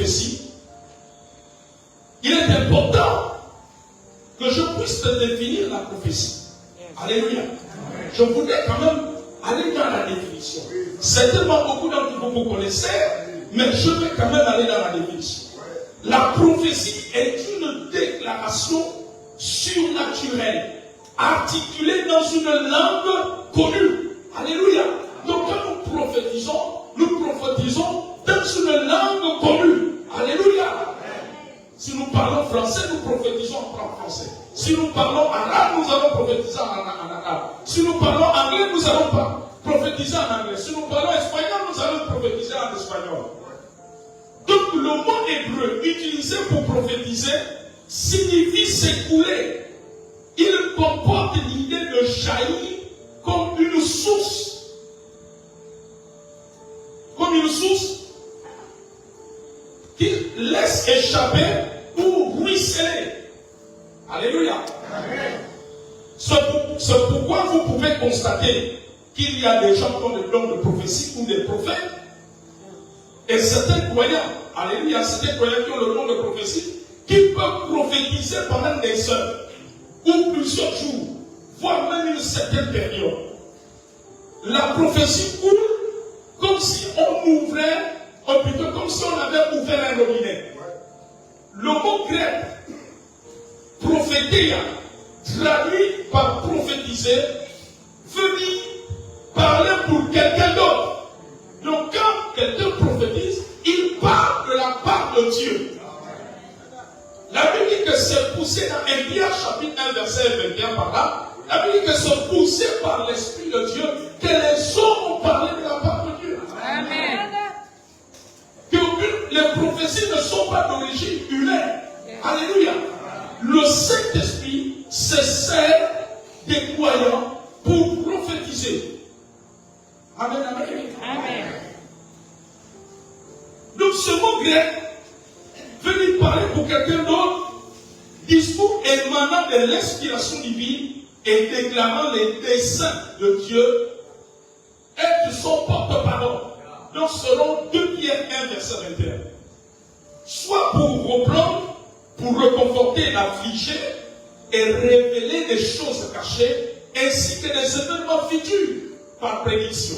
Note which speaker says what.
Speaker 1: prophétie, il est important que je puisse te définir la prophétie. Alléluia. Je voudrais quand même aller dans la définition. Certainement beaucoup d'entre vous connaissez, mais je vais quand même aller dans la définition. La prophétie est une déclaration surnaturelle, articulée dans une langue connue. Alléluia. Donc quand nous prophétisons dans une langue connue. Alléluia. Si nous parlons français, nous prophétisons en français. Si nous parlons arabe, nous allons prophétiser en arabe. Si nous parlons anglais, nous allons prophétiser en anglais. Si nous parlons espagnol, nous allons prophétiser en espagnol. Donc le mot hébreu utilisé pour prophétiser signifie s'écouler. Il comporte l'idée de jaillir comme une source. Comme une source qui laisse échapper ou ruisseler. Alléluia. C'est pourquoi vous pouvez constater qu'il y a des gens qui ont le don de prophétie ou des prophètes. Et certains croyants, alléluia, certains croyants qui ont le don de prophétie, qui peuvent prophétiser pendant des heures ou plusieurs jours, voire même une certaine période. La prophétie coule comme si on ouvrait, ou plutôt comme si on avait ouvert un robinet. Le mot grec, prophétia, traduit par prophétiser, veut dire parler pour quelqu'un d'autre. Donc quand quelqu'un prophétise, il parle de la part de Dieu. La Bible dit que c'est poussé dans 1 Pierre chapitre 1 verset 21 par là. La Bible dit que c'est poussé par l'Esprit de Dieu que les hommes ont parlé de la part de Dieu. Amen. Que les prophéties ne sont pas d'origine humaine. Alléluia. Le Saint-Esprit se sert des croyants pour prophétiser. Amen, amen. Amen. Donc ce mot grec veut dire parler pour quelqu'un d'autre, discours émanant de l'inspiration divine et déclarant les desseins de Dieu et de son porte-parole. Donc selon 2 Pierre 1 verset 21. Soit pour reprendre, pour reconforter l'affligé et révéler des choses cachées ainsi que des événements futurs par prédiction.